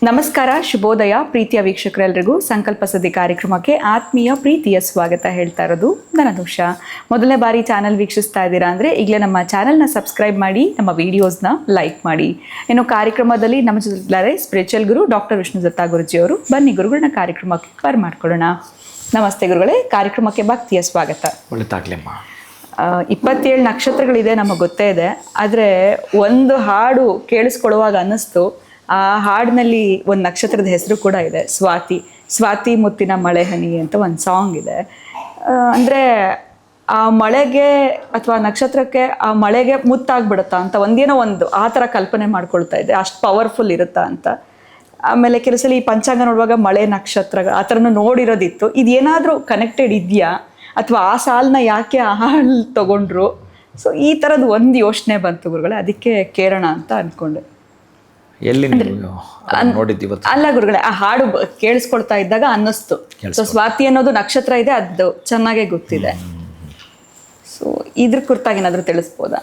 ನಮಸ್ಕಾರ, ಶುಭೋದಯ ಪ್ರೀತಿಯ ವೀಕ್ಷಕರೆಲ್ಲರಿಗೂ ಸಂಕಲ್ಪ ಸದಿ ಕಾರ್ಯಕ್ರಮಕ್ಕೆ ಆತ್ಮೀಯ ಪ್ರೀತಿಯ ಸ್ವಾಗತ ಹೇಳ್ತಾ ಇರೋದು ಧನುಷ. ಮೊದಲನೇ ಬಾರಿ ಚಾನಲ್ ವೀಕ್ಷಿಸ್ತಾ ಇದ್ದೀರಾ ಅಂದರೆ ಈಗಲೇ ನಮ್ಮ ಚಾನಲ್ನ ಸಬ್ಸ್ಕ್ರೈಬ್ ಮಾಡಿ, ನಮ್ಮ ವಿಡಿಯೋಸ್ನ ಲೈಕ್ ಮಾಡಿ. ಇನ್ನು ಕಾರ್ಯಕ್ರಮದಲ್ಲಿ ನಮ್ಮ ಜೊತೆ ಸ್ಪಿರಿಚುವಲ್ ಗುರು ಡಾಕ್ಟರ್ ವಿಷ್ಣು ದತ್ತ ಗುರುಜಿಯವರು. ಬನ್ನಿ ಗುರುಗಳನ್ನ ಕಾರ್ಯಕ್ರಮಕ್ಕೆ ಮಾಡ್ಕೊಳ್ಳೋಣ. ನಮಸ್ತೆ ಗುರುಗಳೇ, ಕಾರ್ಯಕ್ರಮಕ್ಕೆ ಭಕ್ತಿಯ ಸ್ವಾಗತ. ಒಳ್ಳೆದಾಗ್ಲಿಮ್ಮ. 27 ನಕ್ಷತ್ರಗಳಿದೆ ನಮಗೆ ಗೊತ್ತೇ ಇದೆ, ಆದರೆ ಒಂದು ಹಾಡು ಕೇಳಿಸ್ಕೊಳ್ಳುವಾಗ ಅನ್ನಿಸ್ತು, ಆ ಹಾಡಿನಲ್ಲಿ ಒಂದು ನಕ್ಷತ್ರದ ಹೆಸರು ಕೂಡ ಇದೆ, ಸ್ವಾತಿ ಮುತ್ತಿನ ಮಳೆ ಹನಿ ಅಂತ ಒಂದು ಸಾಂಗ್ ಇದೆ. ಅಂದರೆ ಆ ಮಳೆಗೆ ಅಥವಾ ನಕ್ಷತ್ರಕ್ಕೆ ಆ ಮಳೆಗೆ ಮುತ್ತಾಗ್ಬಿಡುತ್ತಾ ಅಂತ ಒಂದೇನೋ ಒಂದು ಆ ಥರ ಕಲ್ಪನೆ ಮಾಡ್ಕೊಳ್ತಾ ಇದೆ, ಅಷ್ಟು ಪವರ್ಫುಲ್ ಇರುತ್ತಾ ಅಂತ. ಆಮೇಲೆ ಕೆಲಸಲಿ ಈ ಪಂಚಾಂಗ ನೋಡುವಾಗ ಮಳೆ ನಕ್ಷತ್ರಗಳು ಆ ಥರನೂ ನೋಡಿರೋದಿತ್ತು. ಇದೇನಾದರೂ ಕನೆಕ್ಟೆಡ್ ಇದೆಯಾ ಅಥವಾ ಆ ಸಾಲನ್ನ ಯಾಕೆ ಆ ಹಾಳು ತಗೊಂಡ್ರು? ಸೊ ಈ ಥರದ್ದು ಒಂದು ಯೋಚನೆ ಬಂತು ಗುರುಗಳೇ, ಅದಕ್ಕೆ ಕೇಳೋಣ ಅಂತ ಅಂದ್ಕೊಂಡೆ. ಎಲ್ಲಿ ನೋಡಿದ್ದೀವಿ? ಅಲ್ಲ ಗುರುಗಳೇ, ಆ ಹಾಡು ಕೇಳಿಸ್ಕೊಳ್ತಾ ಇದ್ದಾಗ ಅನ್ನಿಸ್ತು. ಸೊ ಸ್ವಾತಿ ಅನ್ನೋದು ನಕ್ಷತ್ರ ಇದೆ, ಅದು ಚೆನ್ನಾಗೇ ಗೊತ್ತಿದೆ. ಸೊ ಇದ್ರ ಕುರಿತಾಗಿ ಏನಾದರೂ ತಿಳಿಸ್ಬೋದಾ?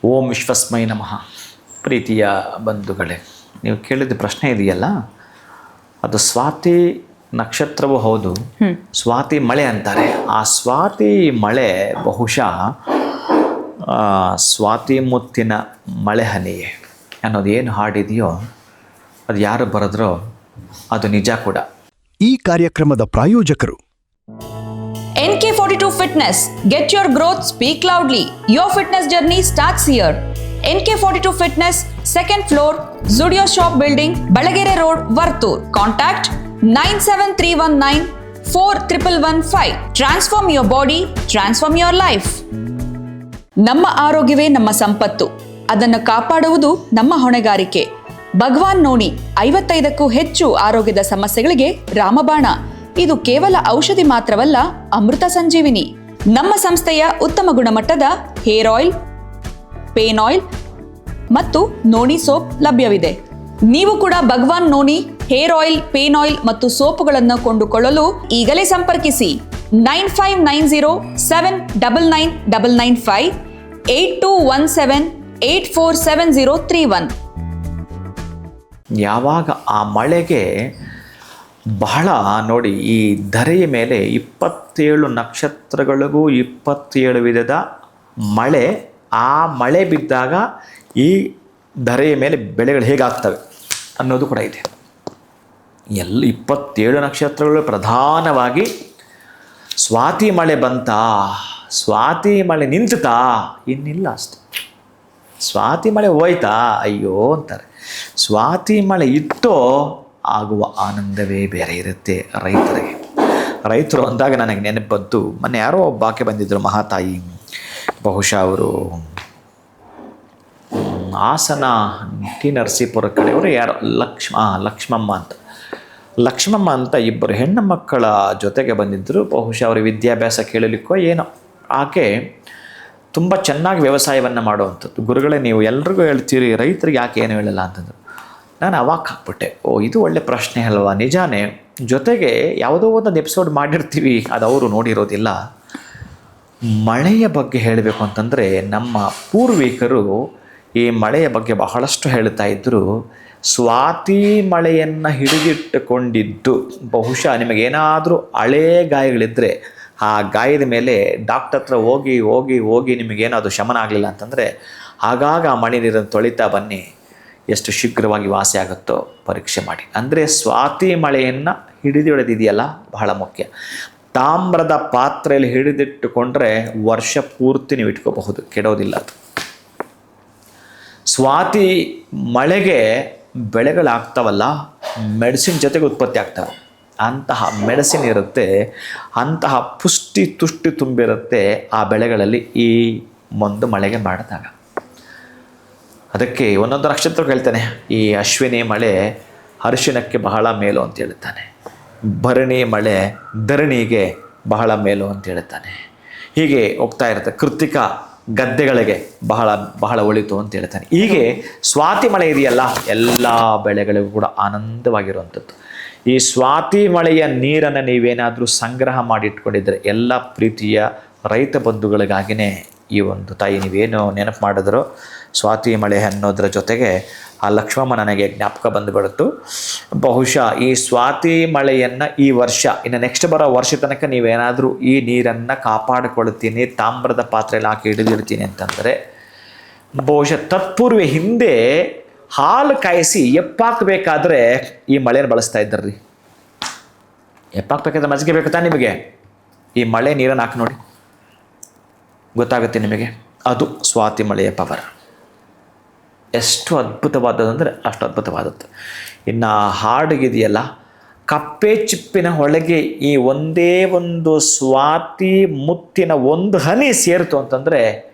ಓಂ ವಿಶ್ವಸ್ಮೈ ನಮಃ. ಪ್ರೀತಿಯ ಬಂಧುಗಳೇ, ನೀವು ಕೇಳಿದ ಪ್ರಶ್ನೆ ಇದೆಯಲ್ಲ, ಅದು ಸ್ವಾತಿ ನಕ್ಷತ್ರವೂ ಹೌದು, ಸ್ವಾತಿ ಮಳೆ ಅಂತಾರೆ. ಆ ಸ್ವಾತಿ ಮಳೆ ಬಹುಶಃ ಸ್ವಾತಿ ಮುತ್ತಿನ ಮಳೆ ಹನಿಯೇ ಅನ್ನೋದು ಏನು ಹಾಡಿದೆಯೋ ಅದು ಯಾರು ಬರೆದ್ರೋ ಅದು ನಿಜ ಕೂಡ. ಈ ಕಾರ್ಯಕ್ರಮದ ಪ್ರಾಯೋಜಕರು NK42 Fitness. Get your growth, speak loudly. Your fitness journey starts here. NK42 Fitness, 2nd floor, Zudio Shop Building, Balagere Road, Vartur. Contact 973194115. Transform your body, transform your life. ನಮ್ಮ ಆರೋಗ್ಯವೇ ನಮ್ಮ ಸಂಪತ್ತು, ಅದನ್ನು ಕಾಪಾಡುವುದು ನಮ್ಮ ಹೊಣೆಗಾರಿಕೆ. ಭಗವಾನ್ ನೋನಿ 55ಕ್ಕೂ ಹೆಚ್ಚು ಆರೋಗ್ಯದ ಸಮಸ್ಯೆಗಳಿಗೆ ರಾಮಬಾಣ. ಇದು ಕೇವಲ ಔಷಧಿ ಮಾತ್ರವಲ್ಲ, ಅಮೃತ ಸಂಜೀವಿನಿ. ನಮ್ಮ ಸಂಸ್ಥೆಯ ಉತ್ತಮ ಗುಣಮಟ್ಟದ ಹೇರ್ ಆಯಿಲ್, ಪೇನ್ ಆಯಿಲ್ ಮತ್ತು ನೋನಿ ಸೋಪ್ ಲಭ್ಯವಿದೆ. ನೀವು ಕೂಡ Bhagwan noni hair oil, pain oil ಮತ್ತು ಸೋಪುಗಳನ್ನು ಕೊಂಡುಕೊಳ್ಳಲು ಈಗಲೇ ಸಂಪರ್ಕಿಸಿ 9590799995 8217847031. ಯಾವಾಗ ಆ ಮಳೆಗೆ ಬಹಳ ನೋಡಿ, ಈ ಧರೆಯ ಮೇಲೆ 27 ನಕ್ಷತ್ರಗಳಿಗೂ 27 ವಿಧದ ಮಳೆ, ಆ ಮಳೆ ಬಿದ್ದಾಗ ಈ ಧರೆಯ ಮೇಲೆ ಬೆಳೆಗಳು ಹೇಗಾಗ್ತವೆ ಅನ್ನೋದು ಕೂಡ ಇದೆ. 27 ನಕ್ಷತ್ರಗಳು ಪ್ರಧಾನವಾಗಿ ಸ್ವಾತಿ ಮಳೆ ಬಂತಾ, ಸ್ವಾತಿ ಮಳೆ ನಿಂತುತ್ತಾ, ಇನ್ನಿಲ್ಲ ಅಷ್ಟೆ. ಸ್ವಾತಿ ಮಳೆ ಹೋಯ್ತಾ, ಅಯ್ಯೋ ಅಂತಾರೆ. ಸ್ವಾತಿ ಮಳೆ ಇತ್ತೋ ಆಗುವ ಆನಂದವೇ ಬೇರೆ ಇರುತ್ತೆ ರೈತರಿಗೆ. ರೈತರು ಅಂದಾಗ ನನಗೆ ನೆನಪು ಬಂತು, ಮೊನ್ನೆ ಯಾರೋ ಒಬ್ಬಾಕೆ ಬಂದಿದ್ದರು, ಮಹಾತಾಯಿ. ಬಹುಶಃ ಅವರು ಹಾಸನ ಟಿ ನರಸೀಪುರ ಕಡೆಯವರು, ಯಾರೋ ಲಕ್ಷ್ಮಮ್ಮ ಅಂತ ಇಬ್ಬರು ಹೆಣ್ಣು ಮಕ್ಕಳ ಜೊತೆಗೆ ಬಂದಿದ್ದರು. ಬಹುಶಃ ಅವರು ವಿದ್ಯಾಭ್ಯಾಸ ಕೇಳಲಿಕ್ಕೋ ಏನೋ. ಆಕೆ ತುಂಬ ಚೆನ್ನಾಗಿ ವ್ಯವಸಾಯವನ್ನು ಮಾಡುವಂಥದ್ದು. ಗುರುಗಳೇ, ನೀವು ಎಲ್ರಿಗೂ ಹೇಳ್ತೀರಿ, ರೈತರಿಗೆ ಯಾಕೆ ಏನು ಹೇಳಲ್ಲ ಅಂತಂದರು. ನಾನು ಅವಾಕ್ ಹಾಕ್ಬಿಟ್ಟೆ, ಇದು ಒಳ್ಳೆ ಪ್ರಶ್ನೆ ಅಲ್ವಾ, ನಿಜಾನೇ. ಜೊತೆಗೆ ಯಾವುದೋ ಒಂದು ಎಪಿಸೋಡ್ ಮಾಡಿರ್ತೀವಿ, ಅದು ಅವರು ನೋಡಿರೋದಿಲ್ಲ. ಮಳೆಯ ಬಗ್ಗೆ ಹೇಳಬೇಕು ಅಂತಂದರೆ, ನಮ್ಮ ಪೂರ್ವಿಕರು ಈ ಮಳೆಯ ಬಗ್ಗೆ ಬಹಳಷ್ಟು ಹೇಳ್ತಾ ಇದ್ದರು. ಸ್ವಾತಿ ಮಳೆಯನ್ನು ಹಿಡಿದಿಟ್ಟುಕೊಂಡಿದ್ದು, ಬಹುಶಃ ನಿಮಗೇನಾದರೂ ಹಳೇ ಗಾಯಗಳಿದ್ದರೆ ಆ ಗಾಯದ ಮೇಲೆ ಡಾಕ್ಟರ್ ಹತ್ರ ಹೋಗಿ ಹೋಗಿ ಹೋಗಿ ನಿಮಗೇನಾದರೂ ಶಮನ ಆಗಲಿಲ್ಲ ಅಂತಂದರೆ, ಆಗಾಗ ಆ ಮಳೆ ನೀರನ್ನು ತೊಳಿತಾ ಬನ್ನಿ, ಎಷ್ಟು ಶೀಘ್ರವಾಗಿ ವಾಸಿ ಆಗುತ್ತೋ ಪರೀಕ್ಷೆ ಮಾಡಿ. ಅಂದರೆ ಸ್ವಾತಿ ಮಳೆಯನ್ನು ಹಿಡಿದಿಡೋದಿದೆಯಲ್ಲ, ಬಹಳ ಮುಖ್ಯ. ತಾಮ್ರದ ಪಾತ್ರೆಯಲ್ಲಿ ಹಿಡಿದಿಟ್ಟುಕೊಂಡ್ರೆ ವರ್ಷ ಪೂರ್ತಿ ನೀವು ಇಟ್ಕೋಬಹುದು, ಕೆಡೋದಿಲ್ಲ ಅದು. ಸ್ವಾತಿ ಮಳೆಗೆ ಬೆಳೆಗಳಾಗ್ತಾವಲ್ಲ, ಮೆಡಿಸಿನ್ ಜೊತೆಗೆ ಉತ್ಪತ್ತಿ ಆಗ್ತವೆ. ಅಂತಹ ಮೆಡಿಸಿನ್ ಇರುತ್ತೆ, ಅಂತಹ ಪುಷ್ಟಿ ತುಷ್ಟಿ ತುಂಬಿರುತ್ತೆ ಆ ಬೆಳೆಗಳಲ್ಲಿ ಈ ಒಂದು ಮಳೆಗೆ ಮಾಡಿದಾಗ. ಅದಕ್ಕೆ ಒಂದೊಂದು ನಕ್ಷತ್ರ ಹೇಳ್ತಾನೆ, ಈ ಅಶ್ವಿನಿ ಮಳೆ ಅರಿಶಿಣಕ್ಕೆ ಬಹಳ ಮೇಲು ಅಂತ ಹೇಳ್ತಾನೆ, ಭರಣಿ ಮಳೆ ಧರಣಿಗೆ ಬಹಳ ಮೇಲು ಅಂತ ಹೇಳ್ತಾನೆ. ಹೀಗೆ ಹೋಗ್ತಾ ಇರುತ್ತೆ. ಕೃತಿಕ ಗದ್ದೆಗಳಿಗೆ ಬಹಳ ಬಹಳ ಒಳಿತು ಅಂತ ಹೇಳ್ತಾನೆ. ಹೀಗೆ ಸ್ವಾತಿ ಮಳೆ ಇದೆಯಲ್ಲ, ಎಲ್ಲ ಬೆಳೆಗಳಿಗೂ ಕೂಡ ಆನಂದವಾಗಿರುವಂಥದ್ದು. ಈ ಸ್ವಾತಿ ಮಳೆಯ ನೀರನ್ನು ನೀವೇನಾದರೂ ಸಂಗ್ರಹ ಮಾಡಿ ಇಟ್ಕೊಂಡಿದ್ರೆ, ಎಲ್ಲ ಪ್ರೀತಿಯ ರೈತ ಬಂಧುಗಳಿಗಾಗಿಯೇ ಈ ಒಂದು ತಾಯಿ ನೀವೇನು ನೆನಪು ಮಾಡಿದ್ರೋ ಸ್ವಾತಿ ಮಳೆ ಅನ್ನೋದ್ರ ಜೊತೆಗೆ ಆ ಲಕ್ಷ್ಮಮ್ಮ ನನಗೆ ಜ್ಞಾಪಕ ಬಂದುಬಿಡ್ತು. ಬಹುಶಃ ಈ ಸ್ವಾತಿ ಮಳೆಯನ್ನು ಈ ವರ್ಷ, ಇನ್ನು ನೆಕ್ಸ್ಟ್ ಬರೋ ವರ್ಷ ತನಕ ನೀವೇನಾದರೂ ಈ ನೀರನ್ನು ಕಾಪಾಡಿಕೊಳ್ತೀನಿ, ತಾಮ್ರದ ಪಾತ್ರೆಯಲ್ಲಿ ಹಾಕಿ ಹಿಡಿದಿರ್ತೀನಿ ಅಂತಂದರೆ, ಬಹುಶಃ ತತ್ಪೂರ್ವ ಹಿಂದೆ ಹಾಲು ಕಾಯಿಸಿ ಎಪ್ಪಾಕಬೇಕಾದ್ರೆ ಈ ಮಳೆಯನ್ನು ಬಳಸ್ತಾ ಇದ್ದಾರ್ರಿ. ಎಪ್ಪಾಕಬೇಕಾದ್ರೆ ಮಜ್ಜಿಗೆ ಬೇಕು ತಾನೆ ನಿಮಗೆ, ಈ ಮಳೆ ನೀರನ್ನು ಹಾಕಿ ನೋಡಿ, ಗೊತ್ತಾಗುತ್ತೆ ನಿಮಗೆ. ಅದು ಸ್ವಾತಿ ಮಳೆಯ ಪವರ್. ಎಷ್ಟು ಅದ್ಭುತವಾದದಂದರೆ ಅಷ್ಟು ಅದ್ಭುತವಾದದ್ದು. ಇನ್ನು ಹಾಡಿಗಿದೆಯಲ್ಲ, ಕಪ್ಪೆ ಚಿಪ್ಪಿನ ಒಳಗೆ ಈ ಒಂದೇ ಒಂದು ಸ್ವಾತಿ ಮುತ್ತಿನ ಒಂದು ಹನಿ ಸೇರಿತು ಅಂತಂದರೆ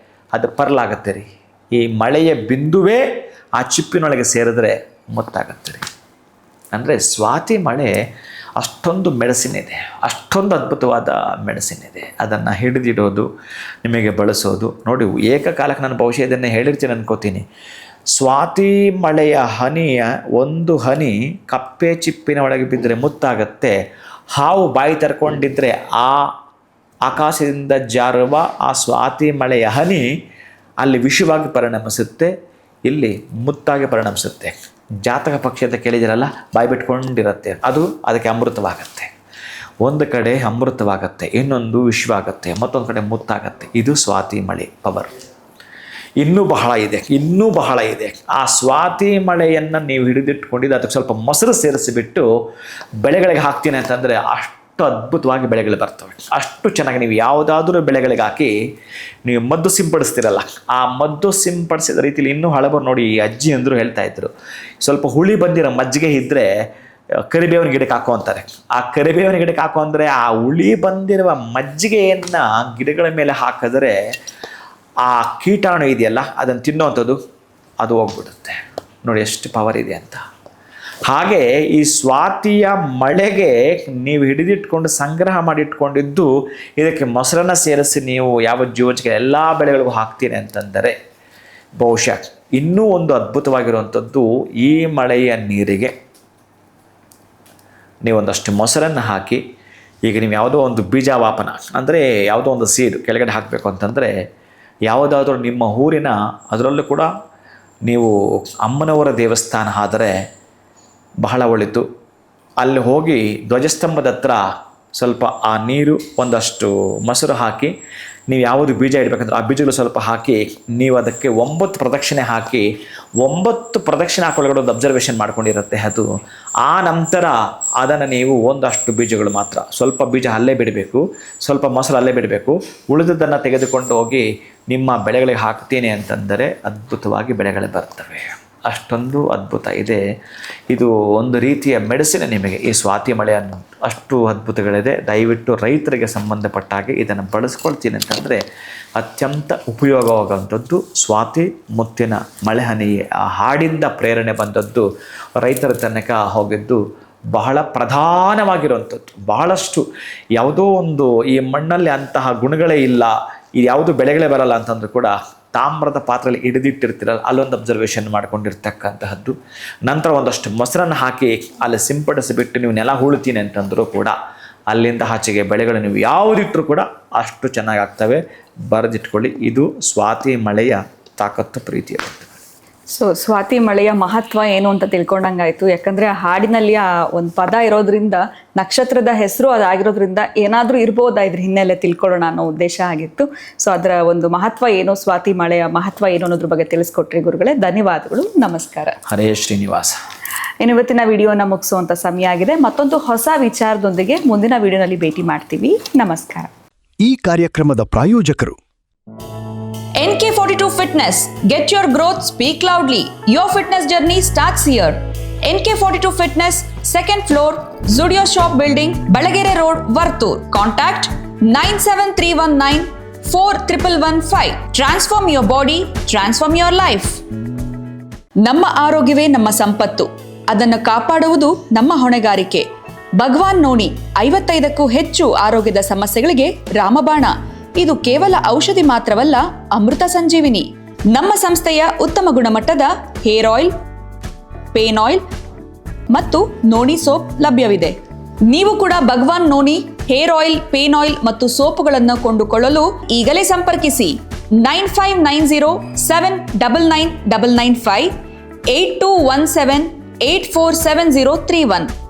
ಅದು ಪರ್ಲಾಗತ್ತೆ ರೀ. ಈ ಮಳೆಯ ಬಿಂದುವೇ ಆ ಚಿಪ್ಪಿನೊಳಗೆ ಸೇರಿದ್ರೆ ಮುತ್ತಾಗತ್ತೆ ರೀ. ಅಂದರೆ ಸ್ವಾತಿ ಮಳೆ ಅಷ್ಟೊಂದು ಮೆಡಿಸಿನ್ ಇದೆ, ಅಷ್ಟೊಂದು ಅದ್ಭುತವಾದ ಮೆಡಿಸಿನ್ ಇದೆ. ಅದನ್ನು ಹಿಡಿದಿಡೋದು, ನಿಮಗೆ ಬಳಸೋದು ನೋಡಿ. ಏಕಕಾಲಕ್ಕೆ ನಾನು ಬಹುಶಃ ಇದನ್ನು ಹೇಳಿರ್ತೀನಿ ಅನ್ಕೋತೀನಿ. ಸ್ವಾತಿ ಮಳೆಯ ಹನಿಯ ಒಂದು ಹನಿ ಕಪ್ಪೆ ಚಿಪ್ಪಿನ ಒಳಗೆ ಬಿದ್ದರೆ ಮುತ್ತಾಗತ್ತೆ. ಹಾವು ಬಾಯಿ ತರ್ಕೊಂಡಿದ್ರೆ ಆ ಆಕಾಶದಿಂದ ಜಾರುವ ಆ ಸ್ವಾತಿ ಮಳೆಯ ಹನಿ ಅಲ್ಲಿ ವಿಷವಾಗಿ ಪರಿಣಮಿಸುತ್ತೆ, ಇಲ್ಲಿ ಮುತ್ತಾಗಿ ಪರಿಣಮಿಸುತ್ತೆ. ಜಾತಕ ಪಕ್ಷಿ ಅಂತ ಕೇಳಿದಿರಲ್ಲ, ಬಾಯಿ ಬಿಟ್ಕೊಂಡಿರುತ್ತೆ, ಅದು ಅದಕ್ಕೆ ಅಮೃತವಾಗತ್ತೆ. ಒಂದು ಕಡೆ ಅಮೃತವಾಗತ್ತೆ, ಇನ್ನೊಂದು ವಿಷವಾಗತ್ತೆ, ಮತ್ತೊಂದು ಕಡೆ ಮುತ್ತಾಗತ್ತೆ. ಇದು ಸ್ವಾತಿ ಮಳೆ ಪವರ್. ಇನ್ನೂ ಬಹಳ ಇದೆ. ಆ ಸ್ವಾತಿ ಮಳೆಯನ್ನು ನೀವು ಹಿಡಿದಿಟ್ಕೊಂಡಿದ್ದು ಅದಕ್ಕೆ ಸ್ವಲ್ಪ ಮೊಸರು ಸೇರಿಸಿಬಿಟ್ಟು ಬೆಳೆಗಳಿಗೆ ಹಾಕ್ತೀನಿ ಅಂತಂದರೆ ಅಷ್ಟು ಅದ್ಭುತವಾಗಿ ಬೆಳೆಗಳು ಬರ್ತವೆ. ಅಷ್ಟು ಚೆನ್ನಾಗಿ ನೀವು ಯಾವುದಾದ್ರೂ ಬೆಳೆಗಳಿಗೆ ಹಾಕಿ ನೀವು ಮದ್ದು ಸಿಂಪಡಿಸ್ತೀರಲ್ಲ, ಆ ಮದ್ದು ಸಿಂಪಡಿಸಿದ ರೀತಿಯಲ್ಲಿ ಇನ್ನೂ ಹಳಬರು ನೋಡಿ, ಈ ಅಜ್ಜಿ ಅಂದರು ಹೇಳ್ತಾ ಇದ್ರು, ಸ್ವಲ್ಪ ಹುಳಿ ಬಂದಿರೋ ಮಜ್ಜಿಗೆ ಇದ್ದರೆ ಕರಿಬೇವಿನ ಗಿಡಕ್ಕೆ ಹಾಕೋ ಅಂತಾರೆ. ಆ ಕರಿಬೇವಿನ ಗಿಡಕ್ಕೆ ಹಾಕೋ ಅಂದರೆ ಆ ಹುಳಿ ಬಂದಿರುವ ಮಜ್ಜಿಗೆಯನ್ನು ಗಿಡಗಳ ಮೇಲೆ ಹಾಕಿದ್ರೆ ಆ ಕೀಟಾಣು ಇದೆಯಲ್ಲ ಅದನ್ನು ತಿನ್ನೋವಂಥದ್ದು ಅದು ಹೋಗ್ಬಿಡುತ್ತೆ. ನೋಡಿ ಎಷ್ಟು ಪವರ್ ಇದೆ ಅಂತ. ಹಾಗೆ ಈ ಸ್ವಾತಿಯ ಮಳೆಗೆ ನೀವು ಹಿಡಿದಿಟ್ಕೊಂಡು ಸಂಗ್ರಹ ಮಾಡಿಟ್ಕೊಂಡಿದ್ದು ಇದಕ್ಕೆ ಮೊಸರನ್ನು ಸೇರಿಸಿ ನೀವು ಯಾವ ಜೀವಚಿಕೆ ಎಲ್ಲ ಬೆಳೆಗಳಿಗೂ ಹಾಕ್ತೀನಿ ಅಂತಂದರೆ ಬಹುಶಃ ಇನ್ನೂ ಒಂದು ಅದ್ಭುತವಾಗಿರುವಂಥದ್ದು, ಈ ಮಳೆಯ ನೀರಿಗೆ ನೀವೊಂದಷ್ಟು ಮೊಸರನ್ನು ಹಾಕಿ, ಈಗ ನೀವು ಯಾವುದೋ ಒಂದು ಬೀಜಾವಾಪನ ಅಂದರೆ ಯಾವುದೋ ಒಂದು ಸೀಡ್ ಕೆಳಗಡೆ ಹಾಕಬೇಕು ಅಂತಂದರೆ ಯಾವುದಾದ್ರೂ ನಿಮ್ಮ ಊರಿನ, ಅದರಲ್ಲೂ ಕೂಡ ನೀವು ಅಮ್ಮನವರ ದೇವಸ್ಥಾನ ಆದರೆ ಬಹಳ ಒಳಿತು. ಅಲ್ಲಿ ಹೋಗಿ ಧ್ವಜಸ್ತಂಭದ ಹತ್ರ ಸ್ವಲ್ಪ ಆ ನೀರು, ಒಂದಷ್ಟು ಮೊಸರು ಹಾಕಿ, ನೀವು ಯಾವುದು ಬೀಜ ಇಡಬೇಕಂದ್ರೆ ಆ ಬೀಜಗಳು ಸ್ವಲ್ಪ ಹಾಕಿ, ನೀವು ಅದಕ್ಕೆ 9 ಪ್ರದಕ್ಷಿಣೆ ಹಾಕಿ, 9 ಪ್ರದಕ್ಷಿಣೆ ಹಾಕೊಳ್ಳೋದು ಒಂದು ಅಬ್ಸರ್ವೇಷನ್ ಮಾಡ್ಕೊಂಡಿರುತ್ತೆ ಅದು. ಆ ನಂತರ ಅದನ್ನು ನೀವು ಒಂದಷ್ಟು ಬೀಜಗಳು ಮಾತ್ರ, ಸ್ವಲ್ಪ ಬೀಜ ಅಲ್ಲೇ ಬಿಡಬೇಕು, ಸ್ವಲ್ಪ ಮೊಸರು ಅಲ್ಲೇ ಬಿಡಬೇಕು, ಉಳಿದದ್ದನ್ನು ತೆಗೆದುಕೊಂಡು ಹೋಗಿ ನಿಮ್ಮ ಬೆಳೆಗಳಿಗೆ ಹಾಕ್ತೀನಿ ಅಂತಂದರೆ ಅದ್ಭುತವಾಗಿ ಬೆಳೆಗಳು ಬರ್ತವೆ. ಅಷ್ಟೊಂದು ಅದ್ಭುತ ಇದೆ. ಇದು ಒಂದು ರೀತಿಯ ಮೆಡಿಸಿನ್ ನಿಮಗೆ, ಈ ಸ್ವಾತಿ ಮಳೆ ಅನ್ನೋ ಅಷ್ಟು ಅದ್ಭುತಗಳಿದೆ. ದಯವಿಟ್ಟು ರೈತರಿಗೆ ಸಂಬಂಧಪಟ್ಟ ಹಾಗೆ ಇದನ್ನು ಬಳಸ್ಕೊಳ್ತೀನಿ ಅಂತಂದರೆ ಅತ್ಯಂತ ಉಪಯೋಗವಾಗುವಂಥದ್ದು ಸ್ವಾತಿ ಮುತ್ತಿನ ಮಳೆ ಹನಿ. ಆ ಹಾಡಿಂದ ಪ್ರೇರಣೆ ಬಂದದ್ದು, ರೈತರ ತನಕ ಹೋಗಿದ್ದು ಬಹಳ ಪ್ರಧಾನವಾಗಿರುವಂಥದ್ದು. ಬಹಳಷ್ಟು ಯಾವುದೋ ಒಂದು ಈ ಮಣ್ಣಲ್ಲಿ ಅಂತಹ ಗುಣಗಳೇ ಇಲ್ಲ, ಇದು ಯಾವುದು ಬೆಳೆಗಳೇ ಬರಲ್ಲ ಅಂತಂದ್ರೂ ಕೂಡ ತಾಮ್ರದ ಪಾತ್ರೆಯಲ್ಲಿ ಹಿಡಿದಿಟ್ಟಿರ್ತೀರಲ್ಲ, ಅಲ್ಲೊಂದು ಅಬ್ಸರ್ವೇಷನ್ ಮಾಡ್ಕೊಂಡಿರ್ತಕ್ಕಂತಹದ್ದು. ನಂತರ ಒಂದಷ್ಟು ಮೊಸರನ್ನು ಹಾಕಿ ಅಲ್ಲಿ ಸಿಂಪಡಿಸಿಬಿಟ್ಟು ನೀವು ನೆಲ ಹೂಳ್ತೀನಿ ಅಂತಂದರೂ ಕೂಡ ಅಲ್ಲಿಂದ ಆಚೆಗೆ ಬೆಳೆಗಳು ನೀವು ಯಾವುದಿಟ್ಟರೂ ಕೂಡ ಅಷ್ಟು ಚೆನ್ನಾಗಿ ಆಗ್ತವೆ. ಬರೆದಿಟ್ಕೊಳ್ಳಿ, ಇದು ಸ್ವಾತಿ ಮಳೆಯ ತಾಕತ್ತು, ಪ್ರೀತಿಯ. ಸೊ ಸ್ವಾತಿ ಮಳೆಯ ಮಹತ್ವ ಏನು ಅಂತ ತಿಳ್ಕೊಂಡಂಗಾಯ್ತು. ಯಾಕಂದ್ರೆ ಆ ಹಾಡಿನಲ್ಲಿ ಆ ಒಂದು ಪದ ಇರೋದ್ರಿಂದ, ನಕ್ಷತ್ರದ ಹೆಸರು ಅದಾಗಿರೋದ್ರಿಂದ ಏನಾದರೂ ಇರ್ಬೋದಾ ಇದ್ರ ಹಿನ್ನೆಲೆ ತಿಳ್ಕೊಳ್ಳೋಣ ಅನ್ನೋ ಉದ್ದೇಶ ಆಗಿತ್ತು. ಸೊ ಅದರ ಒಂದು ಮಹತ್ವ ಏನು, ಸ್ವಾತಿ ಮಳೆಯ ಮಹತ್ವ ಏನು ಅನ್ನೋದ್ರ ಬಗ್ಗೆ ತಿಳಿಸ್ಕೊಟ್ರಿ ಗುರುಗಳೇ. ಧನ್ಯವಾದಗಳು, ನಮಸ್ಕಾರ. ಹರೇ ಶ್ರೀನಿವಾಸ. ಇನ್ನು ಇವತ್ತಿನ ವಿಡಿಯೋನ ಮುಗಿಸುವಂತ ಸಮಯ ಆಗಿದೆ. ಮತ್ತೊಂದು ಹೊಸ ವಿಚಾರದೊಂದಿಗೆ ಮುಂದಿನ ವಿಡಿಯೋನಲ್ಲಿ ಭೇಟಿ ಮಾಡ್ತೀವಿ. ನಮಸ್ಕಾರ. ಈ ಕಾರ್ಯಕ್ರಮದ ಪ್ರಾಯೋಜಕರು NK42 Fitness. Get your growth, speak loudly. Your fitness journey starts here. NK42 Fitness, 2nd floor, Zudio Shop Building, Balagere Road, Vartur. Contact 97319 4115. Transform your body, transform your life. ನಮ್ಮ ಆರೋಗ್ಯವೇ ನಮ್ಮ ಸಂಪತ್ತು. ಅದನ್ನು ಕಾಪಾಡುವುದು ನಮ್ಮ ಹೊಣೆಗಾರಿಕೆ. ಭಗವಾನ್ ನೋಣಿ 55ಕ್ಕೂ ಹೆಚ್ಚು ಆರೋಗ್ಯದ ಸಮಸ್ಯೆಗಳಿಗೆ ರಾಮಬಾಣ. ಇದು ಕೇವಲ ಔಷಧಿ ಮಾತ್ರವಲ್ಲ, ಅಮೃತ ಸಂಜೀವಿನಿ. ನಮ್ಮ ಸಂಸ್ಥೆಯ ಉತ್ತಮ ಗುಣಮಟ್ಟದ ಹೇರ್ ಆಯಿಲ್, ಪೇನ್ ಆಯಿಲ್ ಮತ್ತು ನೋಣಿ ಸೋಪ್ ಲಭ್ಯವಿದೆ. ನೀವು ಕೂಡ ಭಗವಾನ್ ನೋಣಿ ಹೇರ್ ಆಯಿಲ್, ಪೇನ್ ಆಯಿಲ್ ಮತ್ತು ಸೋಪುಗಳನ್ನು ಕೊಂಡುಕೊಳ್ಳಲು ಈಗಲೇ ಸಂಪರ್ಕಿಸಿ 9590799995 8217847031.